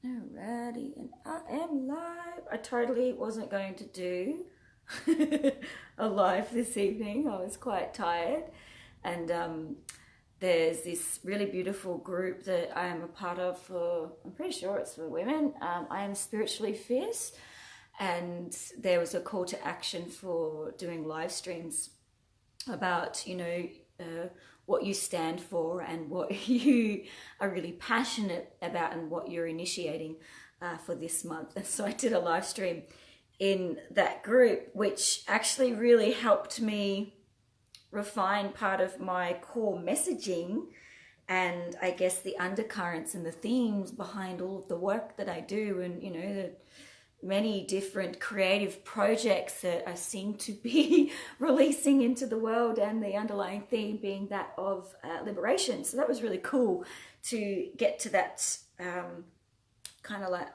Alrighty, and I am live. I totally wasn't going to do a live this evening. I was quite tired, and there's this really beautiful group that I am a part of for, I'm pretty sure it's for women. I am spiritually fierce, and there was a call to action for doing live streams about, what you stand for and what you are really passionate about and what you're initiating for this month. And so I did a live stream in that group, which actually really helped me refine part of my core messaging and I guess the undercurrents and the themes behind all of the work that I do, and the many different creative projects that I seem to be releasing into the world, and the underlying theme being that of liberation. So that was really cool to get to that kind of like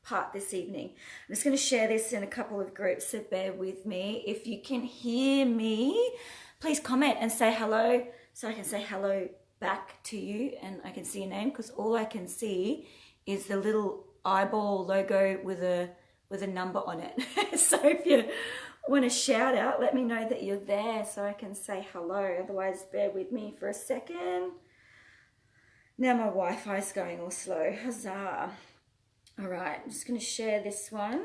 part this evening. I'm just going to share this in a couple of groups, so bear with me. If you can hear me, please comment and say hello so I can say hello back to you and I can see your name, because all I can see is the little eyeball logo with a number on it. So if you want to shout out, let me know that you're there so I can say hello. Otherwise, bear with me for a second. Now my Wi-Fi's going all slow. Huzzah. All right, I'm just going to share this one.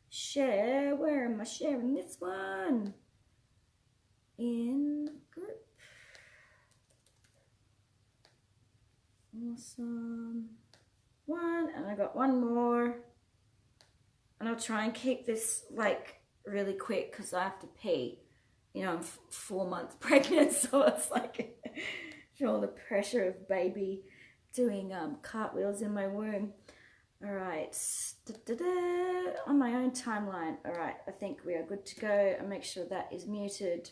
Share, where am I sharing this one? In group. Awesome. One, and I got one more, and I'll try and keep this like really quick because I have to pee. I'm 4 months pregnant, so it's like feel the pressure of baby doing cartwheels in my womb. All right, on my own timeline. All right, I think we are good to go. I'll make sure that is muted.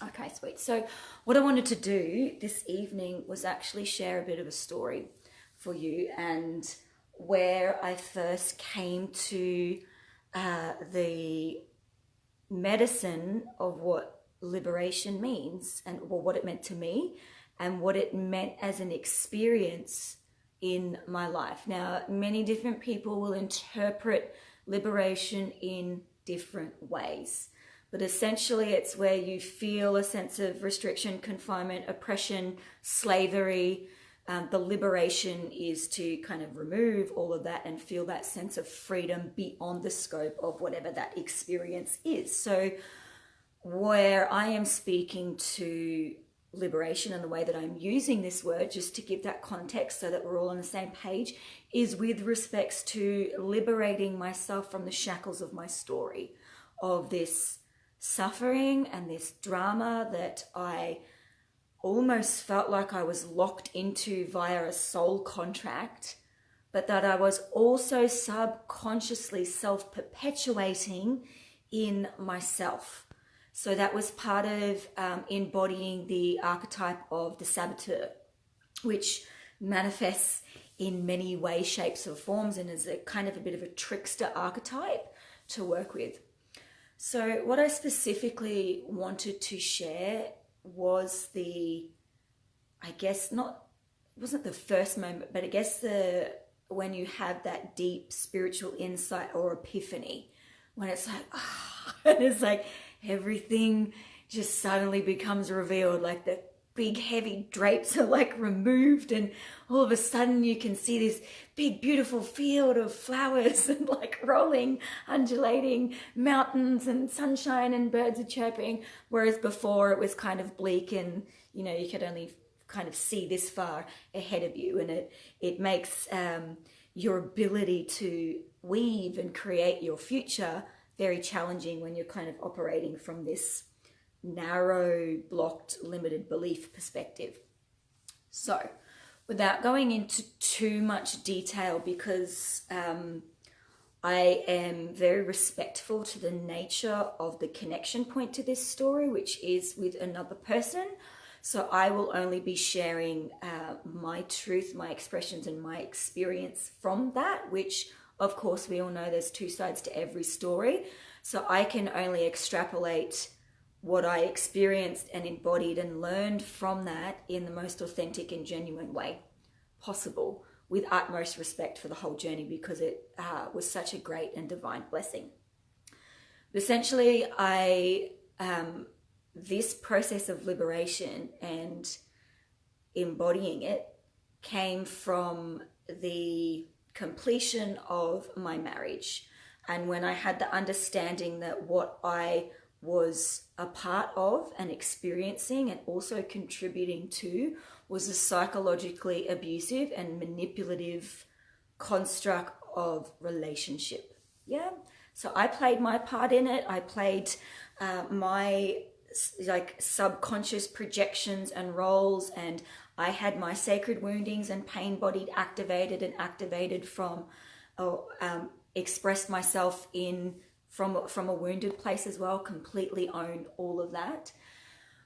Okay, sweet. So what I wanted to do this evening was actually share a bit of a story for you, and where I first came to the medicine of what liberation means, and what it meant to me and what it meant as an experience in my life. Now, many different people will interpret liberation in different ways, but essentially it's where you feel a sense of restriction, confinement, oppression, slavery. The liberation is to kind of remove all of that and feel that sense of freedom beyond the scope of whatever that experience is. So where I am speaking to liberation, and the way that I'm using this word, just to give that context so that we're all on the same page, is with respects to liberating myself from the shackles of my story, of this suffering and this drama that I almost felt like I was locked into via a soul contract, but that I was also subconsciously self-perpetuating in myself. So that was part of embodying the archetype of the saboteur, which manifests in many ways, shapes, or forms, and is a kind of a bit of a trickster archetype to work with. So what I specifically wanted to share was it wasn't the first moment, but I guess when you have that deep spiritual insight or epiphany, when it's like, and it's like everything just suddenly becomes revealed, like the big heavy drapes are like removed, and all of a sudden you can see this big beautiful field of flowers and like rolling, undulating mountains and sunshine and birds are chirping, whereas before it was kind of bleak and you could only kind of see this far ahead of you, and it makes your ability to weave and create your future very challenging when you're kind of operating from this narrow, blocked, limited belief perspective. So without going into too much detail, because I am very respectful to the nature of the connection point to this story, which is with another person. So I will only be sharing my truth, my expressions, and my experience from that, which of course we all know there's two sides to every story. So I can only extrapolate what I experienced and embodied and learned from that in the most authentic and genuine way possible, with utmost respect for the whole journey, because it was such a great and divine blessing. Essentially, this process of liberation and embodying it came from the completion of my marriage. And when I had the understanding that what I was a part of and experiencing and also contributing to was a psychologically abusive and manipulative construct of relationship. Yeah. So I played my part in it. I played my subconscious projections and roles, and I had my sacred woundings and pain bodied activated from expressed myself from a wounded place as well, completely owned all of that.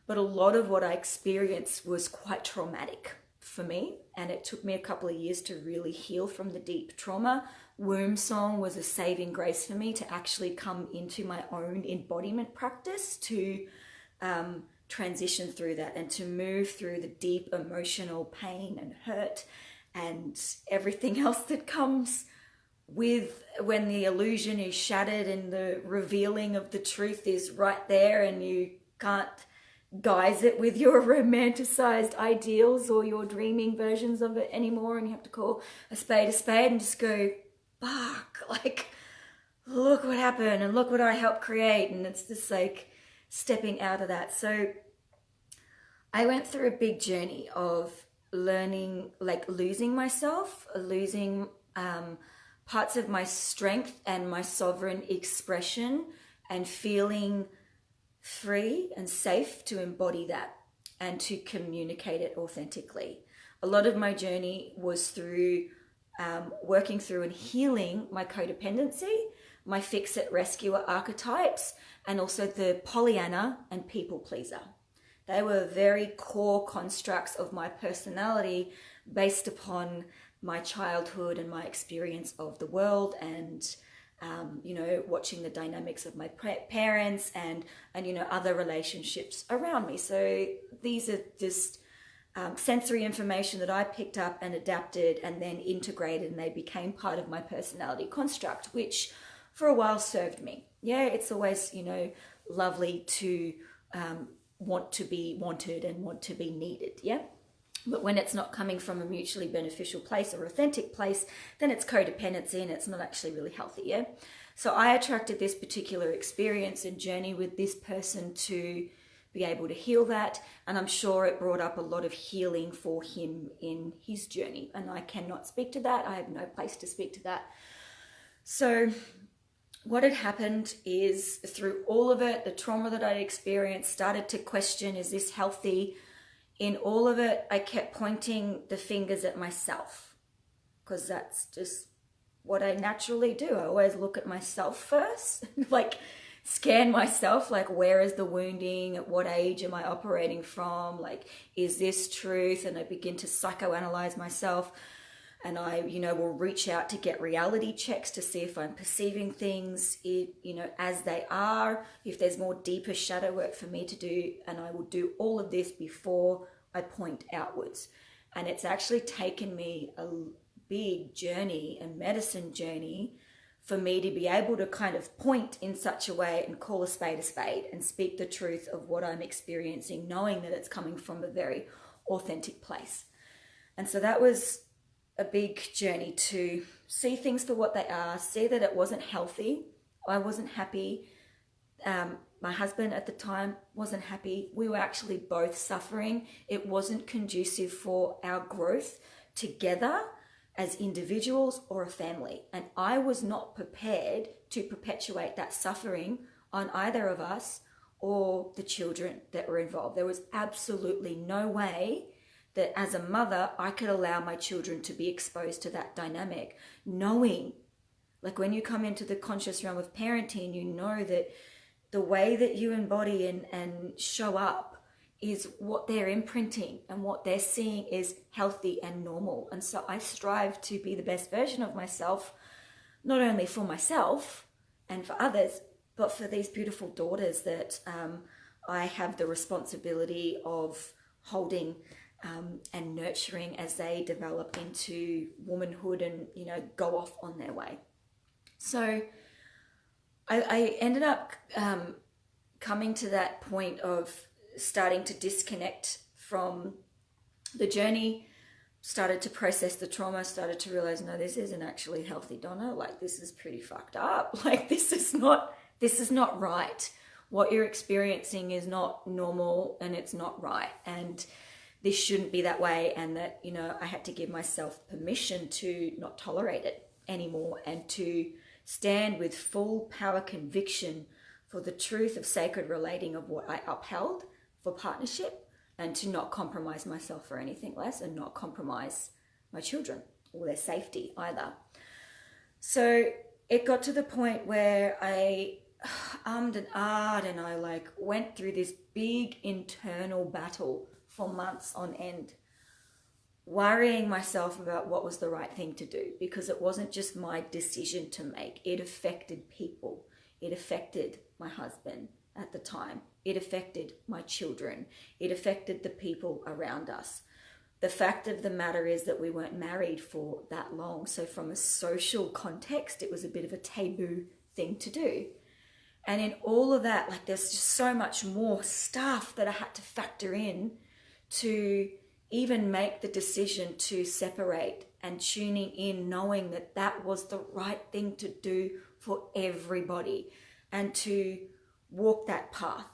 But a lot of what I experienced was quite traumatic for me, and it took me a couple of years to really heal from the deep trauma. Womb song was a saving grace for me to actually come into my own embodiment practice to transition through that and to move through the deep emotional pain and hurt and everything else that comes with when the illusion is shattered and the revealing of the truth is right there, and you can't guise it with your romanticized ideals or your dreaming versions of it anymore, and you have to call a spade and just go, fuck, like, look what happened and look what I helped create. And it's just like stepping out of that. So I went through a big journey of learning, like losing myself, losing parts of my strength and my sovereign expression, and feeling free and safe to embody that and to communicate it authentically. A lot of my journey was through working through and healing my codependency, my fix-it rescuer archetypes, and also the Pollyanna and people pleaser. They were very core constructs of my personality based upon my childhood and my experience of the world, and watching the dynamics of my parents and other relationships around me. So these are just sensory information that I picked up and adapted and then integrated, and they became part of my personality construct, which for a while served me. Yeah, it's always, lovely to want to be wanted and want to be needed. Yeah. But when it's not coming from a mutually beneficial place or authentic place, then it's codependency and it's not actually really healthy, yeah? So I attracted this particular experience and journey with this person to be able to heal that. And I'm sure it brought up a lot of healing for him in his journey. And I cannot speak to that. I have no place to speak to that. So what had happened is, through all of it, the trauma that I experienced, started to question, is this healthy? In all of it, I kept pointing the fingers at myself, because that's just what I naturally do. I always look at myself first, like scan myself, like where is the wounding, at what age am I operating from, like is this truth? And I begin to psychoanalyze myself, and I, will reach out to get reality checks to see if I'm perceiving things, as they are, if there's more deeper shadow work for me to do. And I will do all of this before I point outwards. And it's actually taken me a big journey, a medicine journey, for me to be able to kind of point in such a way and call a spade and speak the truth of what I'm experiencing, knowing that it's coming from a very authentic place. And so that was a big journey to see things for what they are, see that it wasn't healthy. I wasn't happy. My husband at the time wasn't happy. We were actually both suffering. It wasn't conducive for our growth together as individuals or a family. And I was not prepared to perpetuate that suffering on either of us or the children that were involved. There was absolutely no way that as a mother, I could allow my children to be exposed to that dynamic, knowing, like when you come into the conscious realm of parenting, you know that the way that you embody and show up is what they're imprinting, and what they're seeing is healthy and normal. And so I strive to be the best version of myself, not only for myself and for others, but for these beautiful daughters that I have the responsibility of holding and nurturing as they develop into womanhood and, you know, go off on their way. So I ended up coming to that point of starting to disconnect from the journey, started to process the trauma, started to realize, no, this isn't actually healthy, Donna. Like, this is pretty fucked up. Like, this is not right. What you're experiencing is not normal and it's not right. And this shouldn't be that way. And that, you know, I had to give myself permission to not tolerate it anymore and to stand with full power conviction for the truth of sacred relating of what I upheld for partnership, and to not compromise myself for anything less, and not compromise my children or their safety either. So it got to the point where I ummed and ahed, and I like went through this big internal battle for months on end, worrying myself about what was the right thing to do, because it wasn't just my decision to make. It affected people. It affected my husband at the time. It affected my children. It affected the people around us. The fact of the matter is that we weren't married for that long. So from a social context, it was a bit of a taboo thing to do. And in all of that, like, there's just so much more stuff that I had to factor in to even make the decision to separate, and tuning in, knowing that that was the right thing to do for everybody, and to walk that path.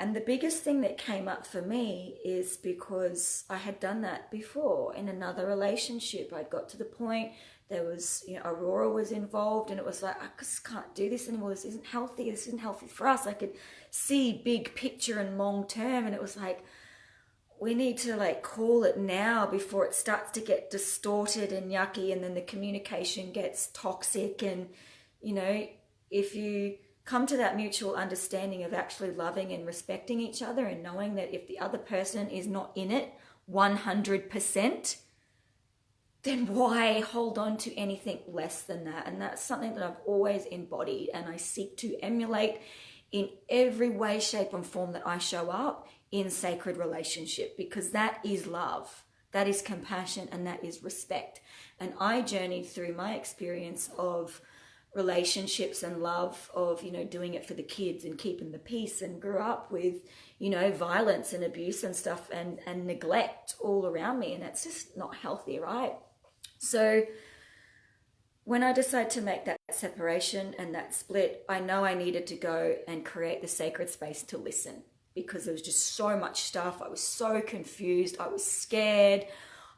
And the biggest thing that came up for me is because I had done that before in another relationship. I got to the point, there was, you know, Aurora was involved, and it was like, I just can't do this anymore. This isn't healthy. This isn't healthy for us. I could see big picture and long term, and it was like, we need to like call it now before it starts to get distorted and yucky, and then the communication gets toxic. And, you know, if you come to that mutual understanding of actually loving and respecting each other, and knowing that if the other person is not in it 100%, then why hold on to anything less than that? And that's something that I've always embodied, and I seek to emulate in every way, shape, and form that I show up in sacred relationship, because that is love, that is compassion, and that is respect. And I journeyed through my experience of relationships and love, of, you know, doing it for the kids and keeping the peace, and grew up with, you know, violence and abuse and stuff, and neglect all around me, and that's just not healthy, right? So when I decided to make that separation and that split, I know I needed to go and create the sacred space to listen, because there was just so much stuff. I was so confused. I was scared.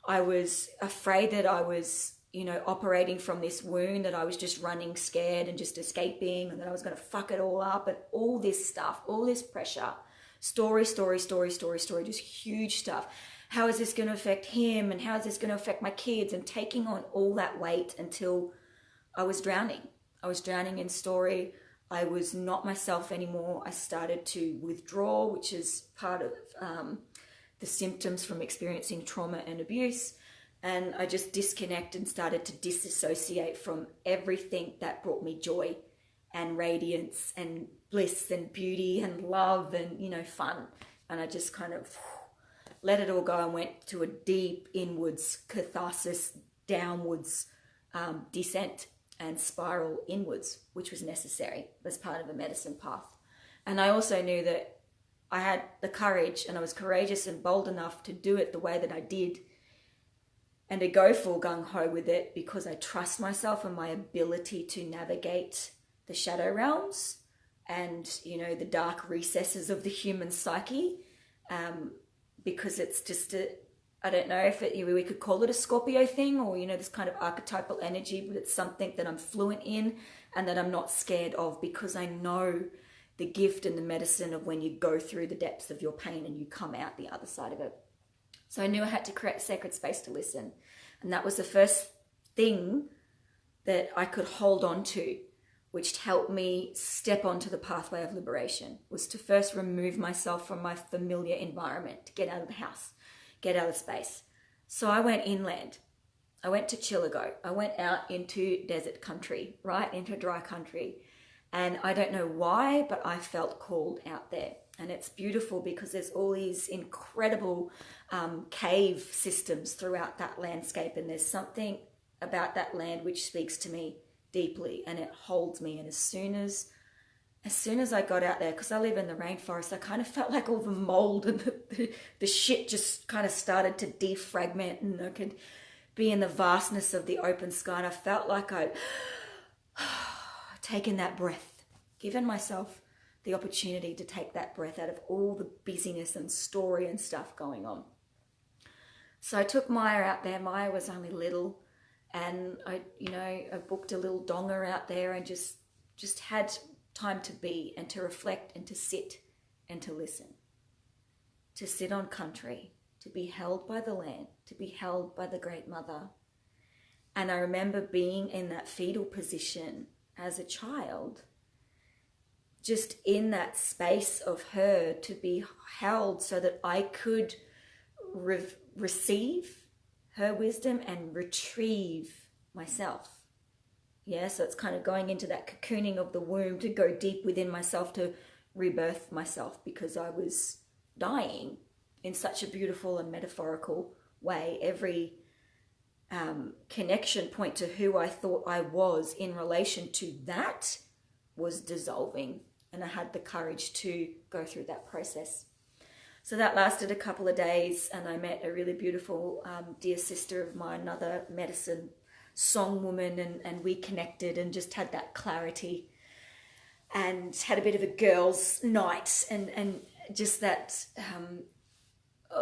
I was afraid that I was, you know, operating from this wound, that I was just running scared and just escaping, and that I was going to fuck it all up, and all this stuff, all this pressure, story, just huge stuff. How is this going to affect him? And how is this going to affect my kids? And taking on all that weight until I was drowning. I was drowning in story. I was not myself anymore. I started to withdraw, which is part of the symptoms from experiencing trauma and abuse. And I just disconnected and started to disassociate from everything that brought me joy and radiance and bliss and beauty and love and, you know, fun. And I just kind of let it all go and went to a deep inwards catharsis, downwards descent and spiral inwards, which was necessary as part of a medicine path. And I also knew that I had the courage, and I was courageous and bold enough to do it the way that I did, and to go full gung-ho with it, because I trust myself and my ability to navigate the shadow realms and, you know, the dark recesses of the human psyche, because it's just I don't know if we could call it a Scorpio thing, or, you know, this kind of archetypal energy, but it's something that I'm fluent in and that I'm not scared of, because I know the gift and the medicine of when you go through the depths of your pain and you come out the other side of it. So I knew I had to create a sacred space to listen. And that was the first thing that I could hold on to, which helped me step onto the pathway of liberation, was to first remove myself from my familiar environment, to get out of the house, get out of space. So I went inland. I went to Chillago. I went out into desert country, right into dry country. And I don't know why, but I felt called out there. And it's beautiful because there's all these incredible cave systems throughout that landscape. And there's something about that land which speaks to me deeply, and it holds me. And as soon as I got out there, because I live in the rainforest, I kind of felt like all the mold and the shit just kind of started to defragment, and I could be in the vastness of the open sky. And I felt like I'd taken that breath, given myself the opportunity to take that breath out of all the busyness and story and stuff going on. So I took Maya out there. Maya was only little, and I booked a little donga out there and just had time to be and to reflect and to sit and to listen, to sit on country, to be held by the land, to be held by the Great Mother. And I remember being in that fetal position as a child, just in that space of her, to be held so that I could receive her wisdom and retrieve myself. Yeah, so it's kind of going into that cocooning of the womb to go deep within myself to rebirth myself, because I was dying in such a beautiful and metaphorical way. Every connection point to who I thought I was in relation to that was dissolving. And I had the courage to go through that process. So that lasted a couple of days, and I met a really beautiful dear sister of mine, another medicine song woman, and we connected and just had that clarity and had a bit of a girls' night, and just that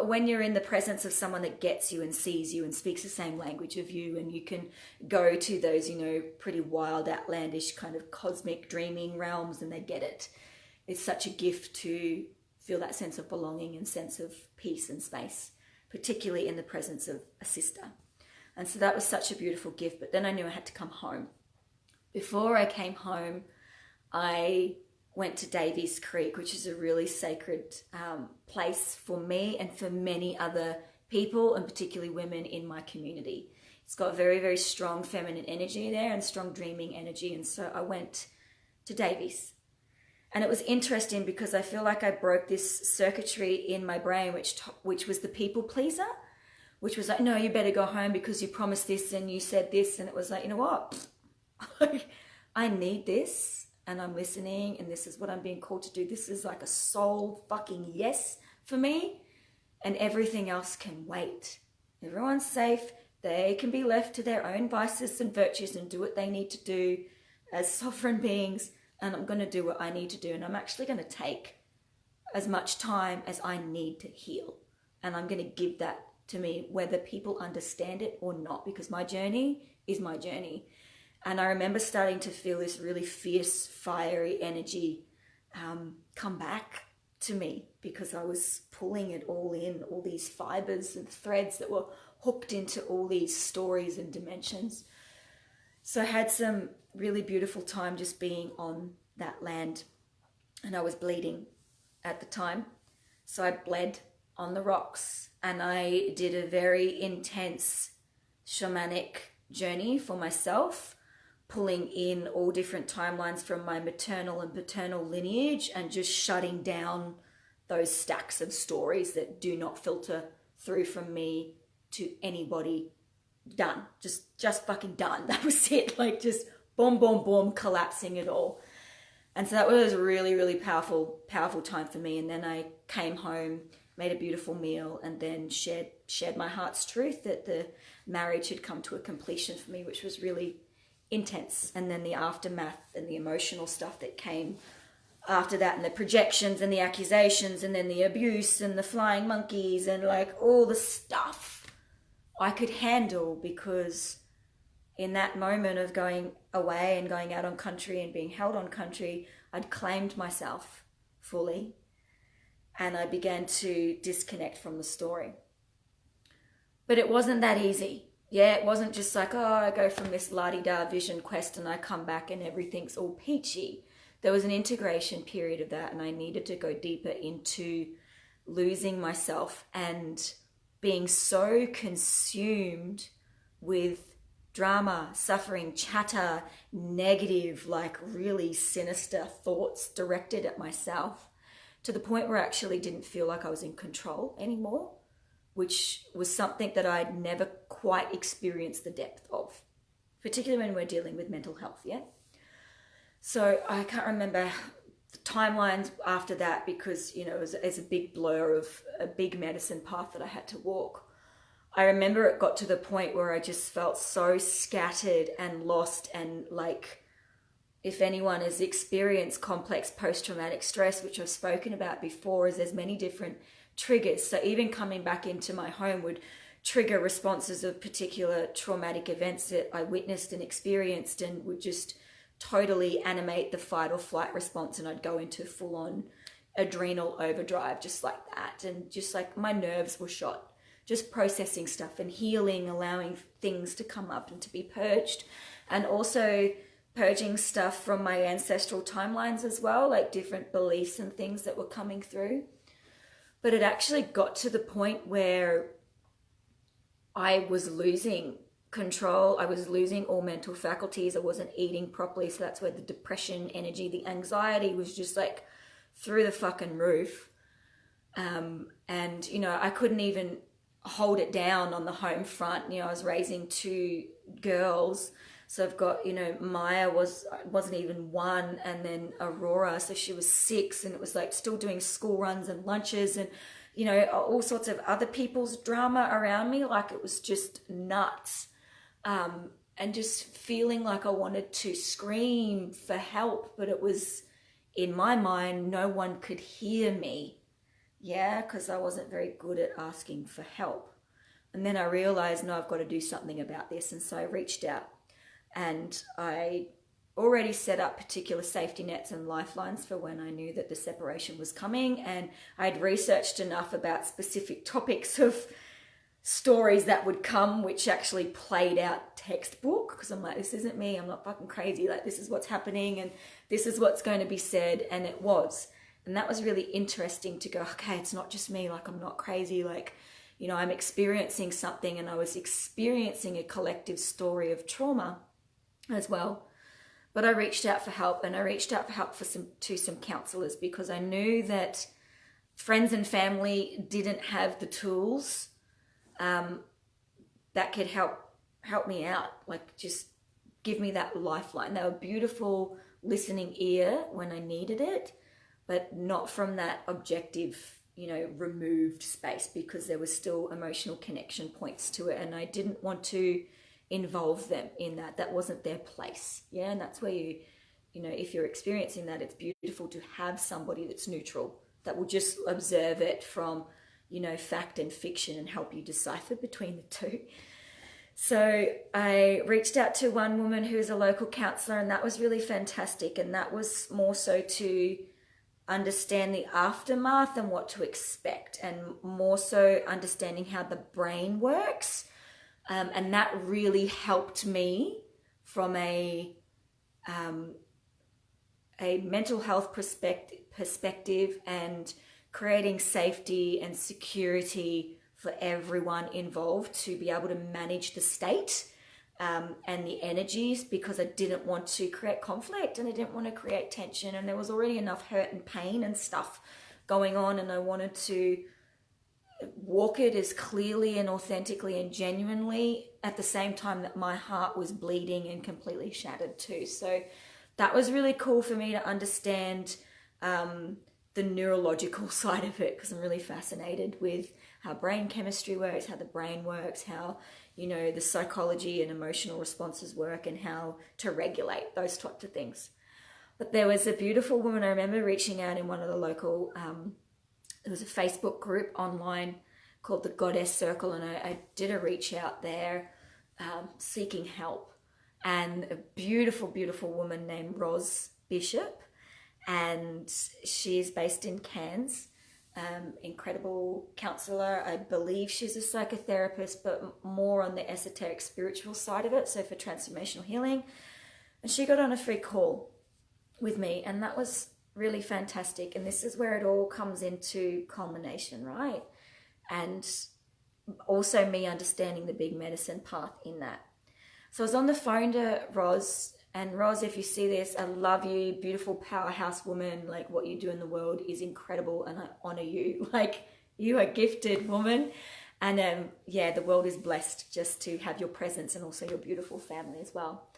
when you're in the presence of someone that gets you and sees you and speaks the same language of you, and you can go to those, pretty wild, outlandish kind of cosmic dreaming realms, and they get it. It's such a gift to feel that sense of belonging and sense of peace and space, particularly in the presence of a sister. And so that was such a beautiful gift. But then I knew I had to come home. Before I came home, I went to Davies Creek, which is a really sacred place for me and for many other people, and particularly women in my community. It's got very, very strong feminine energy there and strong dreaming energy. And so I went to Davies. And it was interesting because I feel like I broke this circuitry in my brain, which was the people pleaser, which was like, no, you better go home because you promised this and you said this. And it was like, you know what? I need this, and I'm listening, and this is what I'm being called to do. This is like a soul fucking yes for me, and everything else can wait. Everyone's safe. They can be left to their own vices and virtues and do what they need to do as sovereign beings. And I'm going to do what I need to do. And I'm actually going to take as much time as I need to heal. And I'm going to give that to me, whether people understand it or not, because my journey is my journey. And I remember starting to feel this really fierce, fiery energy come back to me, because I was pulling it all in, all these fibers and threads that were hooked into all these stories and dimensions. So I had some really beautiful time just being on that land, and I was bleeding at the time. So I bled on the rocks, and I did a very intense shamanic journey for myself, pulling in all different timelines from my maternal and paternal lineage and just shutting down those stacks of stories that do not filter through from me to anybody. Done. Just fucking done. That was it. Like, just boom, boom, boom, collapsing it all. And so that was a really, really powerful time for me. And then I came home, made a beautiful meal, and then shared my heart's truth that the marriage had come to a completion for me, which was really intense. And then the aftermath and the emotional stuff that came after that, and the projections and the accusations, and then the abuse and the flying monkeys and like all the stuff I could handle, because in that moment of going away and going out on country and being held on country, I'd claimed myself fully, and I began to disconnect from the story. But it wasn't that easy. Yeah, it wasn't just like, oh, I go from this la-di-da vision quest and I come back and everything's all peachy. There was an integration period of that, and I needed to go deeper into losing myself and being so consumed with drama, suffering, chatter, negative, like really sinister thoughts directed at myself, to the point where I actually didn't feel like I was in control anymore, which was something that I'd never quite experienced the depth of, particularly when we're dealing with mental health, yeah? So I can't remember the timelines after that because, you know, it's a big blur of a big medicine path that I had to walk. I remember it got to the point where I just felt so scattered and lost, and like, if anyone has experienced complex post-traumatic stress, which I've spoken about before, is there's many different triggers. So even coming back into my home would trigger responses of particular traumatic events that I witnessed and experienced, and would just totally animate the fight or flight response, and I'd go into full-on adrenal overdrive just like that. And just like my nerves were shot, just processing stuff and healing, allowing things to come up and to be purged, and also purging stuff from my ancestral timelines as well, like different beliefs and things that were coming through. But it actually got to the point where I was losing control. I was losing all mental faculties. I wasn't eating properly. So that's where the depression energy, the anxiety was just like through the fucking roof. And, you know, I couldn't even hold it down on the home front. You know, I was raising 2 girls. So I've got, you know, Maya wasn't even 1, and then Aurora, so she was 6, and it was like still doing school runs and lunches and, you know, all sorts of other people's drama around me. Like, it was just nuts. And just feeling like I wanted to scream for help, but it was, in my mind, no one could hear me. Yeah, because I wasn't very good at asking for help. And then I realized, no, I've got to do something about this. And so I reached out. And I already set up particular safety nets and lifelines for when I knew that the separation was coming. And I'd researched enough about specific topics of stories that would come, which actually played out textbook. Because I'm like, this isn't me. I'm not fucking crazy. Like, this is what's happening and this is what's going to be said. And it was. And that was really interesting to go, okay, it's not just me. Like, I'm not crazy. Like, you know, I'm experiencing something, and I was experiencing a collective story of trauma as well. But I reached out for help, and I reached out for help to some counselors, because I knew that friends and family didn't have the tools that could help me out, like just give me that lifeline. They were beautiful listening ear when I needed it, but not from that objective, you know, removed space, because there was still emotional connection points to it, and I didn't want to involve them in that. That wasn't their place. Yeah, and that's where you know, if you're experiencing that, it's beautiful to have somebody that's neutral, that will just observe it from, you know, fact and fiction and help you decipher between the two. So I reached out to one woman who is a local counsellor, and that was really fantastic. And that was more so to understand the aftermath and what to expect, and more so understanding how the brain works. And that really helped me from a mental health perspective, and creating safety and security for everyone involved to be able to manage the state and the energies, because I didn't want to create conflict, and I didn't want to create tension, and there was already enough hurt and pain and stuff going on, and I wanted to walk it as clearly and authentically and genuinely, at the same time that my heart was bleeding and completely shattered too. So that was really cool for me to understand the neurological side of it, because I'm really fascinated with how brain chemistry works, how the brain works, how, you know, the psychology and emotional responses work, and how to regulate those types of things. But there was a beautiful woman, I remember reaching out in one of the local, there was a Facebook group online called the Goddess Circle, and I did a reach out there seeking help. And a beautiful, beautiful woman named Roz Bishop, and she's based in Cairns, incredible counsellor. I believe she's a psychotherapist, but more on the esoteric spiritual side of it, so for transformational healing. And she got on a free call with me, and that was really fantastic. And this is where it all comes into culmination, right? And also me understanding the big medicine path in that. So I was on the phone to Roz, And Roz, if you see this, I love you, beautiful powerhouse woman. Like, what you do in the world is incredible, and I honor you. Like, you are gifted, woman. And yeah, the world is blessed just to have your presence, and also your beautiful family as well.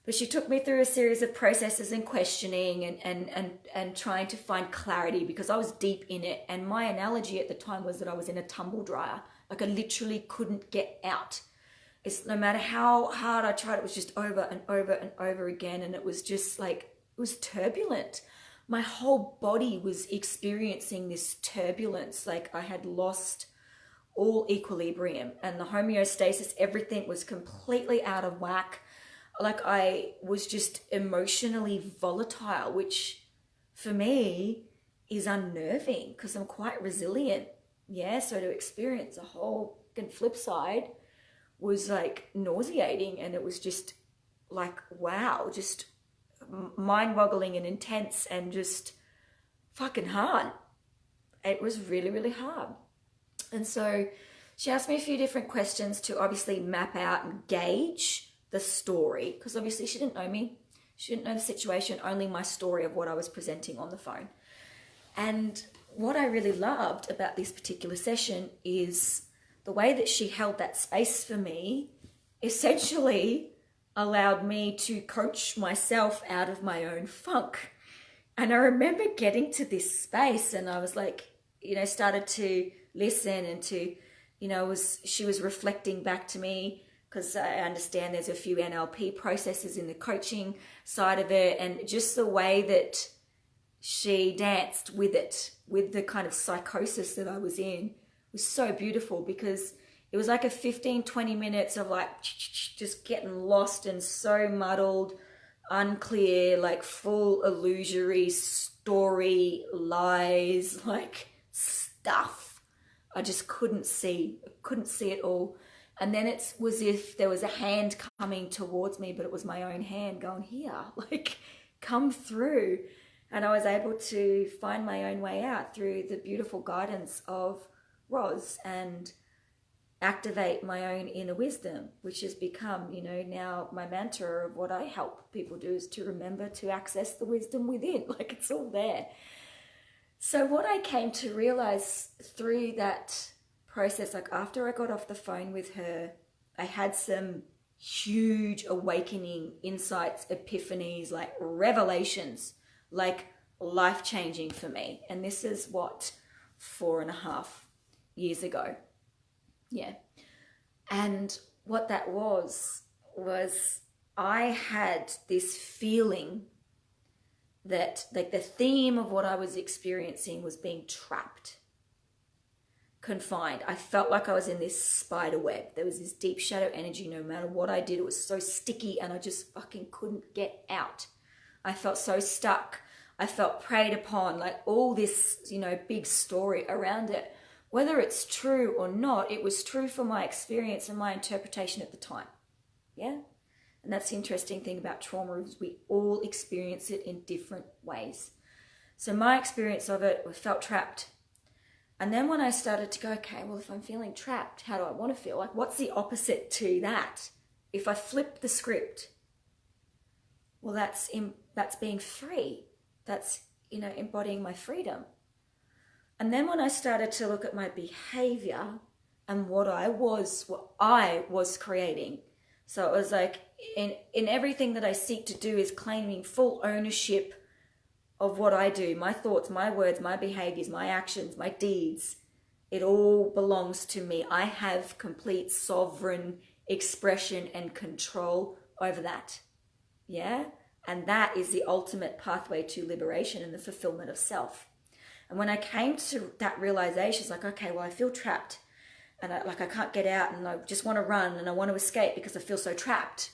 But she took me through a series of processes and questioning and trying to find clarity, because I was deep in it. And my analogy at the time was that I was in a tumble dryer. Like, I literally couldn't get out. It's no matter how hard I tried, it was just over and over and over again. And it was just like, it was turbulent. My whole body was experiencing this turbulence. Like, I had lost all equilibrium and the homeostasis. Everything was completely out of whack. Like, I was just emotionally volatile, which for me is unnerving because I'm quite resilient. Yeah, so to experience a whole flip side was like nauseating, and it was just like, wow, just mind-boggling and intense and just fucking hard. It was really, really hard. And so she asked me a few different questions to obviously map out and gauge the story, because obviously she didn't know me. She didn't know the situation, only my story of what I was presenting on the phone. And what I really loved about this particular session is the way that she held that space for me essentially allowed me to coach myself out of my own funk. And I remember getting to this space and I was like, started to listen and to, she was reflecting back to me, because I understand there's a few NLP processes in the coaching side of it, and just the way that she danced with it, with the kind of psychosis that I was in, was so beautiful, because it was like a 15-20 minutes of like just getting lost and so muddled, unclear, like full illusory story, lies, like stuff. I just couldn't see it all. And then it was as if there was a hand coming towards me, but it was my own hand going, here, like, come through. And I was able to find my own way out through the beautiful guidance of Roz and activate my own inner wisdom, which has become, now my mantra of what I help people do, is to remember to access the wisdom within. Like, it's all there. So what I came to realize through that process, like after I got off the phone with her, I had some huge awakening insights, epiphanies, like revelations, like life-changing for me. And this is 4.5 years ago. Yeah. And what that was I had this feeling that, like, the theme of what I was experiencing was being trapped, confined. I felt like I was in this spider web. There was this deep shadow energy. No matter what I did, it was so sticky and I just fucking couldn't get out. I felt so stuck. I felt preyed upon, like all this, big story around it. Whether it's true or not, it was true for my experience and my interpretation at the time. Yeah? And that's the interesting thing about trauma, is we all experience it in different ways. So my experience of it, I felt trapped. And then when I started to go, okay, well, if I'm feeling trapped, how do I want to feel? Like, what's the opposite to that? If I flip the script, well, that's being free. That's, embodying my freedom. And then when I started to look at my behavior and what I was creating. So it was like, in everything that I seek to do is claiming full ownership of what I do, my thoughts, my words, my behaviors, my actions, my deeds. It all belongs to me. I have complete sovereign expression and control over that. Yeah? And that is the ultimate pathway to liberation and the fulfillment of self. And when I came to that realization, it's like, okay, well, I feel trapped and I can't get out and I just want to run and I want to escape because I feel so trapped.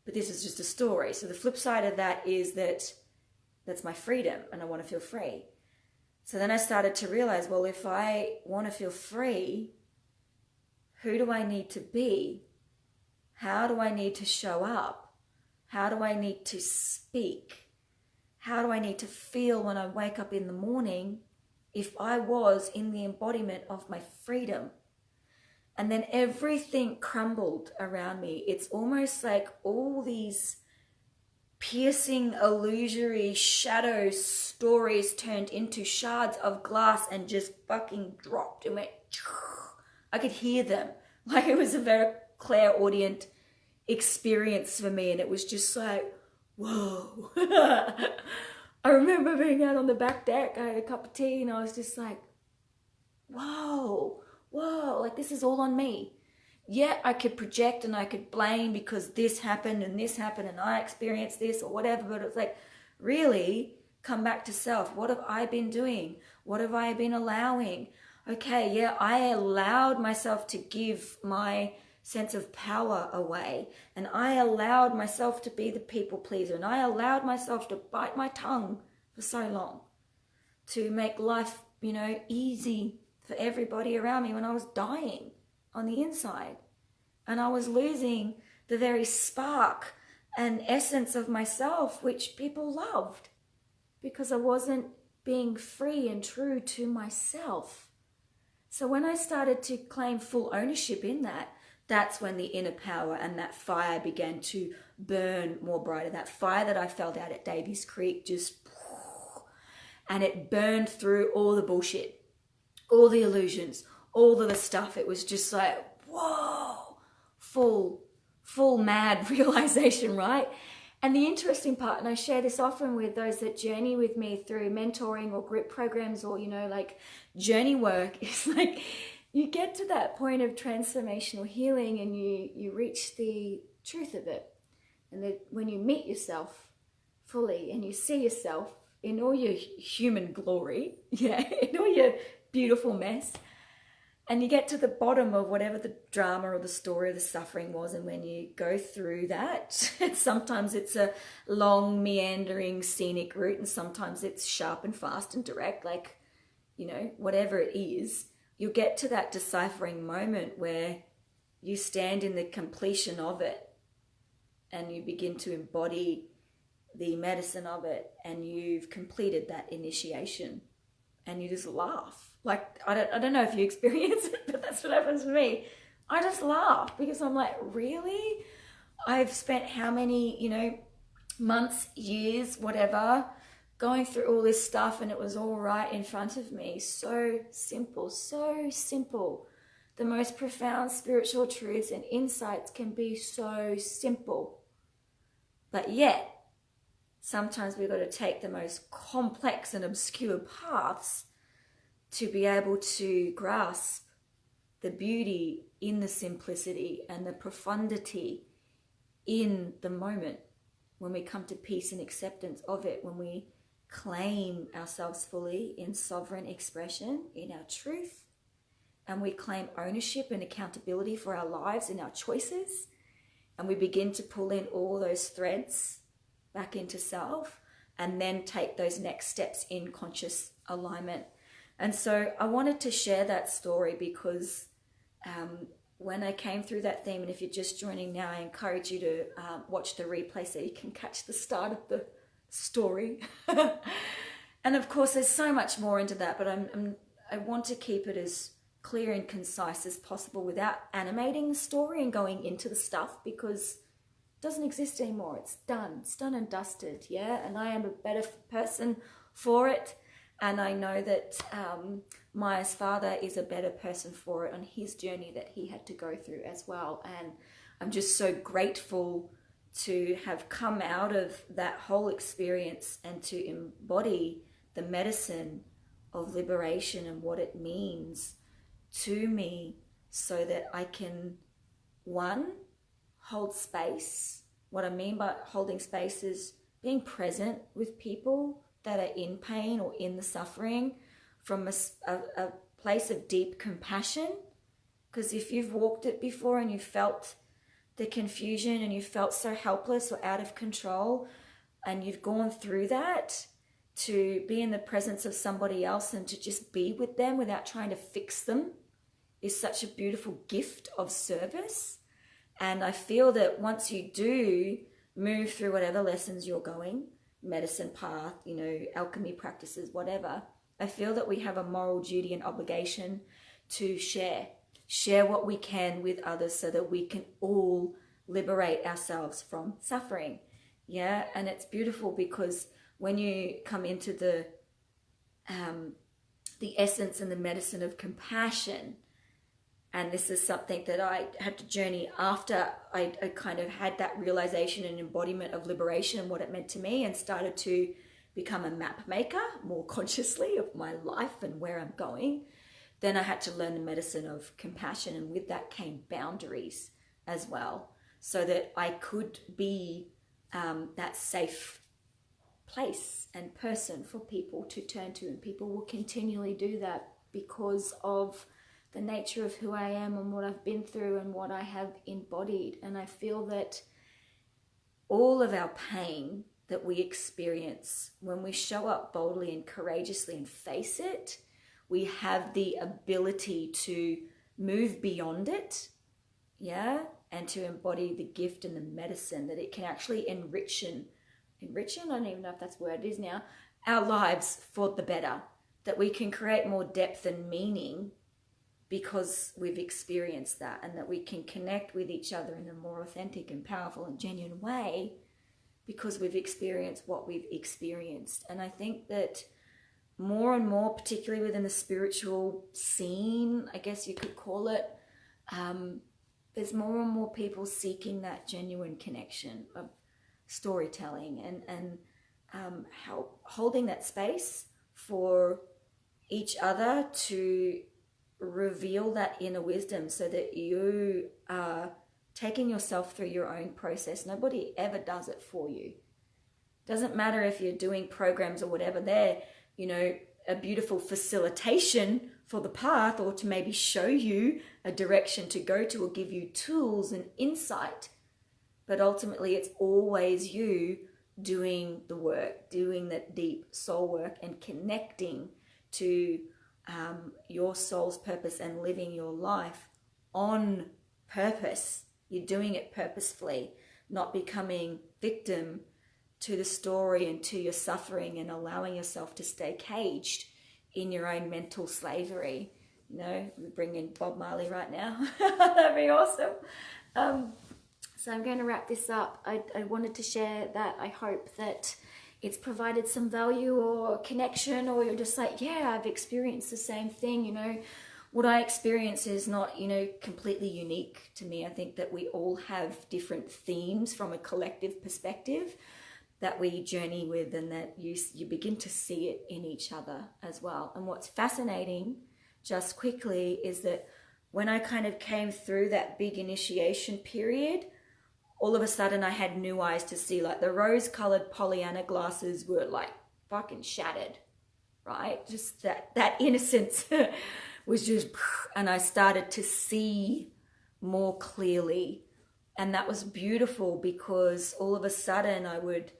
But this is just a story. So the flip side of that is that that's my freedom and I want to feel free. So then I started to realize, well, if I want to feel free, who do I need to be? How do I need to show up? How do I need to speak? How do I need to feel when I wake up in the morning if I was in the embodiment of my freedom? And then everything crumbled around me. It's almost like all these piercing, illusory shadow stories turned into shards of glass and just fucking dropped and went. I could hear them. Like it was a very clairaudient experience for me, and it was just like, whoa. I remember being out on the back deck. I had a cup of tea and I was just like, whoa, like this is all on me. Yeah, I could project and I could blame because this happened and I experienced this or whatever, but it's like, really come back to self. What have I been doing? What have I been allowing? Okay, yeah, I allowed myself to give my sense of power away, and I allowed myself to be the people pleaser, and I allowed myself to bite my tongue for so long to make life, you know, easy for everybody around me when I was dying on the inside, and I was losing the very spark and essence of myself which people loved, because I wasn't being free and true to myself. So when I started to claim full ownership in that, that's when the inner power and that fire began to burn more brighter. That fire that I felt out at Davies Creek just, and it burned through all the bullshit, all the illusions, all of the stuff. It was just like, whoa, full mad realization, right? And the interesting part, and I share this often with those that journey with me through mentoring or group programs or, you know, like journey work, is like you get to that point of transformational healing and you reach the truth of it. And that when you meet yourself fully and you see yourself in all your human glory, yeah, in all your beautiful mess, and you get to the bottom of whatever the drama or the story or the suffering was, and when you go through that, sometimes it's a long, meandering, scenic route, and sometimes it's sharp and fast and direct, like, you know, whatever it is, you'll get to that deciphering moment where you stand in the completion of it and you begin to embody the medicine of it, and you've completed that initiation, and you just laugh. Like, I don't know if you experience it, but that's what happens to me. I just laugh because I'm like, really? I've spent how many, you know, months, years, whatever, going through all this stuff, and it was all right in front of me. So simple, so simple. The most profound spiritual truths and insights can be so simple. But yet, sometimes we've got to take the most complex and obscure paths to be able to grasp the beauty in the simplicity and the profundity in the moment, when we come to peace and acceptance of it, when we claim ourselves fully in sovereign expression, in our truth, and we claim ownership and accountability for our lives and our choices, and we begin to pull in all those threads back into self, and then take those next steps in conscious alignment. And so I wanted to share that story because when I came through that theme, and if you're just joining now, I encourage you to watch the replay so you can catch the start of the story. And of course, there's so much more into that, but I want to keep it as clear and concise as possible without animating the story and going into the stuff, because it doesn't exist anymore. It's done and dusted, yeah? And I am a better person for it. And I know that Maya's father is a better person for it on his journey that he had to go through as well. And I'm just so grateful to have come out of that whole experience and to embody the medicine of liberation and what it means to me, so that I can, one, hold space. What I mean by holding space is being present with people that are in pain or in the suffering from a place of deep compassion. Because if you've walked it before and you felt the confusion and you felt so helpless or out of control, and you've gone through that, to be in the presence of somebody else and to just be with them without trying to fix them is such a beautiful gift of service. And I feel that once you do move through whatever lessons you're going, medicine path, you know, alchemy practices, whatever, I feel that we have a moral duty and obligation to share what we can with others so that we can all liberate ourselves from suffering. Yeah, and it's beautiful because when you come into the essence and the medicine of compassion, and this is something that I had to journey after I kind of had that realization and embodiment of liberation and what it meant to me, and started to become a map maker more consciously of my life and where I'm going. Then I had to learn the medicine of compassion, and with that came boundaries as well, so that I could be that safe place and person for people to turn to, and people will continually do that because of the nature of who I am and what I've been through and what I have embodied. And I feel that all of our pain that we experience, when we show up boldly and courageously and face it, we have the ability to move beyond it, yeah, and to embody the gift and the medicine that it can actually enrich, I don't even know if that's the word it is now, our lives for the better, that we can create more depth and meaning because we've experienced that, and that we can connect with each other in a more authentic and powerful and genuine way because we've experienced what we've experienced. And I think that more and more, particularly within the spiritual scene, I guess you could call it, there's more and more people seeking that genuine connection of storytelling and holding that space for each other to reveal that inner wisdom, so that you are taking yourself through your own process. Nobody ever does it for you. Doesn't matter if you're doing programs or whatever, they're, you know, a beautiful facilitation for the path, or to maybe show you a direction to go to, or give you tools and insight. But ultimately it's always you doing the work, doing that deep soul work and connecting to your soul's purpose and living your life on purpose. You're doing it purposefully, not becoming victim to the story and to your suffering, and allowing yourself to stay caged in your own mental slavery. You know, we bring in Bob Marley right now. That'd be awesome. So I'm going to wrap this up. I wanted to share that I hope that it's provided some value or connection, or you're just like, yeah, I've experienced the same thing. You know, what I experience is not, you know, completely unique to me. I think that we all have different themes from a collective perspective that we journey with, and that you begin to see it in each other as well. And what's fascinating, just quickly, is that when I kind of came through that big initiation period, all of a sudden I had new eyes to see. Like the rose-colored Pollyanna glasses were like fucking shattered, right? Just that innocence was just, and I started to see more clearly. And that was beautiful, because all of a sudden I would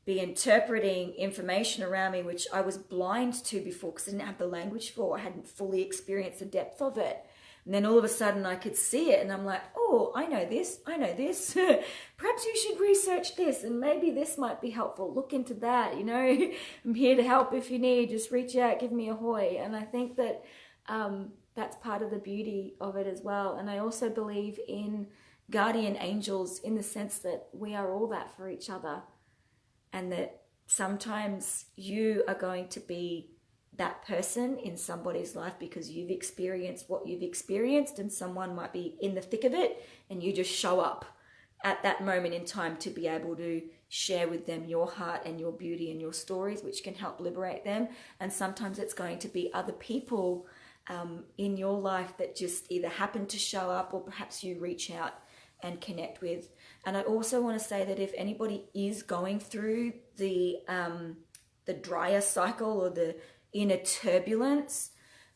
be interpreting information around me which I was blind to before, because I didn't have the language for. I hadn't fully experienced the depth of it. And then all of a sudden I could see it, and I'm like, oh, I know this. Perhaps you should research this, and maybe this might be helpful. Look into that, you know. I'm here to help if you need. Just reach out, give me a hoy. And I think that that's part of the beauty of it as well. And I also believe in guardian angels, in the sense that we are all that for each other. And that sometimes you are going to be that person in somebody's life because you've experienced what you've experienced, and someone might be in the thick of it, and you just show up at that moment in time to be able to share with them your heart and your beauty and your stories, which can help liberate them. And sometimes it's going to be other people in your life that just either happen to show up, or perhaps you reach out and connect with. And I also want to say that if anybody is going through the drier cycle or the inner turbulence,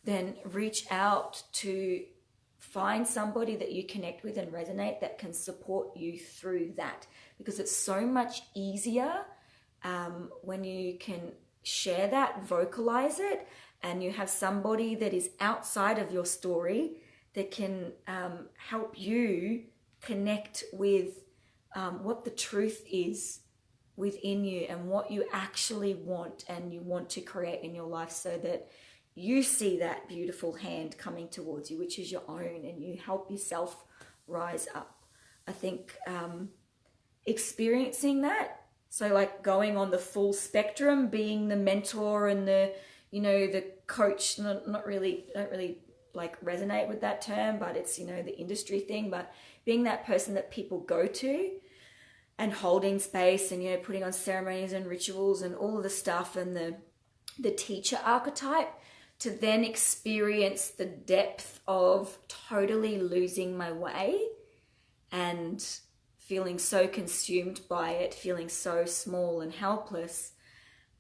then reach out to find somebody that you connect with and resonate, that can support you through that, because it's so much easier when you can share that, vocalize it, and you have somebody that is outside of your story that can help you connect with what the truth is within you and what you actually want and you want to create in your life, so that you see that beautiful hand coming towards you, which is your own, and you help yourself rise up. I think experiencing that So like going on the full spectrum, being the mentor and the, you know, the coach, not really, don't really like resonate with that term, but it's, you know, the industry thing, but being that person that people go to and holding space and, you know, putting on ceremonies and rituals and all of the stuff, and the teacher archetype, to then experience the depth of totally losing my way and feeling so consumed by it, feeling so small and helpless,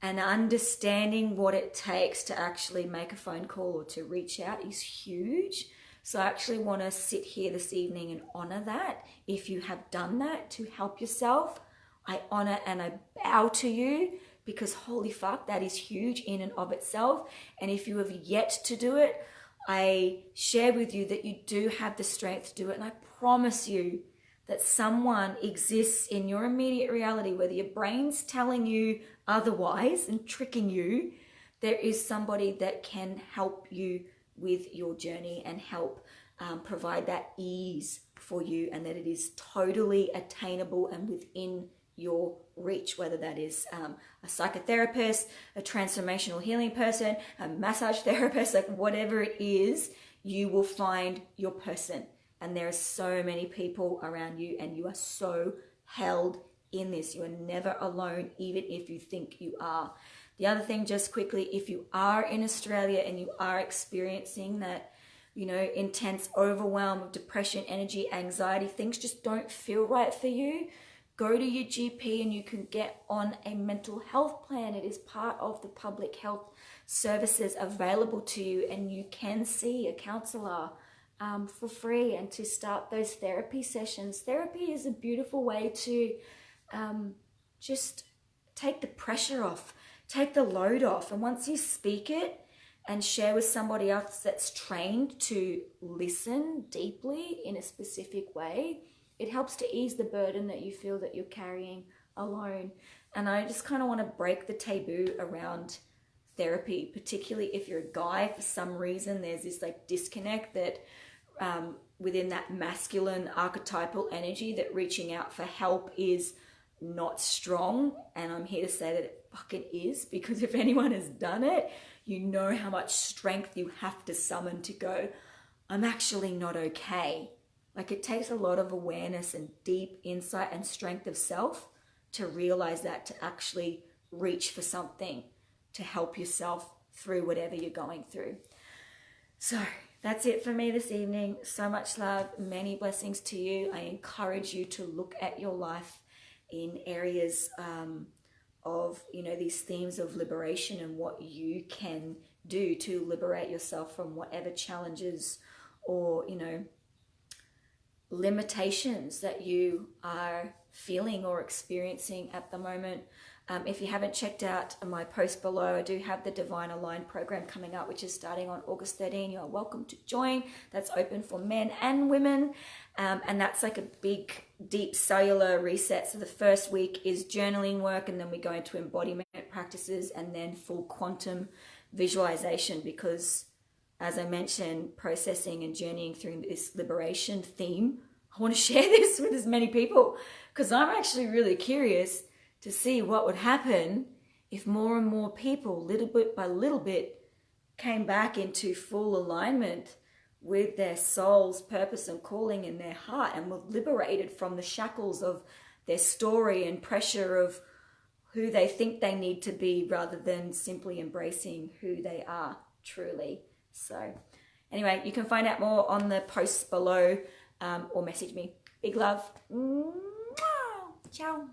and understanding what it takes to actually make a phone call or to reach out is huge. So I actually want to sit here this evening and honor that. If you have done that to help yourself, I honor and I bow to you, because holy fuck, that is huge in and of itself. And if you have yet to do it, I share with you that you do have the strength to do it. And I promise you that someone exists in your immediate reality, whether your brain's telling you otherwise and tricking you, there is somebody that can help you with your journey and help provide that ease for you, and that it is totally attainable and within your reach, whether that is a psychotherapist, a transformational healing person, a massage therapist, like whatever it is, you will find your person. And there are so many people around you, and you are so held in this. You are never alone, even if you think you are. The other thing, just quickly, if you are in Australia and you are experiencing that, you know, intense overwhelm of depression, energy, anxiety, things just don't feel right for you, go to your GP and you can get on a mental health plan. It is part of the public health services available to you, and you can see a counsellor for free and to start those therapy sessions. Therapy is a beautiful way to just take the pressure off, take the load off. And once you speak it and share with somebody else that's trained to listen deeply in a specific way, it helps to ease the burden that you feel that you're carrying alone. And I just kind of want to break the taboo around therapy, particularly if you're a guy. For some reason, there's this like disconnect that within that masculine archetypal energy, that reaching out for help is not strong. And I'm here to say that it fucking is, because if anyone has done it, you know how much strength you have to summon to go, I'm actually not okay. Like, it takes a lot of awareness and deep insight and strength of self to realize that, to actually reach for something to help yourself through whatever you're going through. So that's it for me this evening. So much love, many blessings to you. I encourage you to look at your life in areas of, you know, these themes of liberation and what you can do to liberate yourself from whatever challenges or, you know, limitations that you are feeling or experiencing at the moment. If you haven't checked out my post below, I do have the Divine Align program coming up, which is starting on August 13. You are welcome to join. That's open for men and women. And that's like a big, deep cellular reset. So the first week is journaling work, and then we go into embodiment practices, and then full quantum visualization, because as I mentioned, processing and journeying through this liberation theme, I want to share this with as many people, because I'm actually really curious to see what would happen if more and more people, little bit by little bit, came back into full alignment with their soul's purpose and calling in their heart, and were liberated from the shackles of their story and pressure of who they think they need to be, rather than simply embracing who they are truly. So anyway, you can find out more on the posts below, or message me. Big love. Ciao.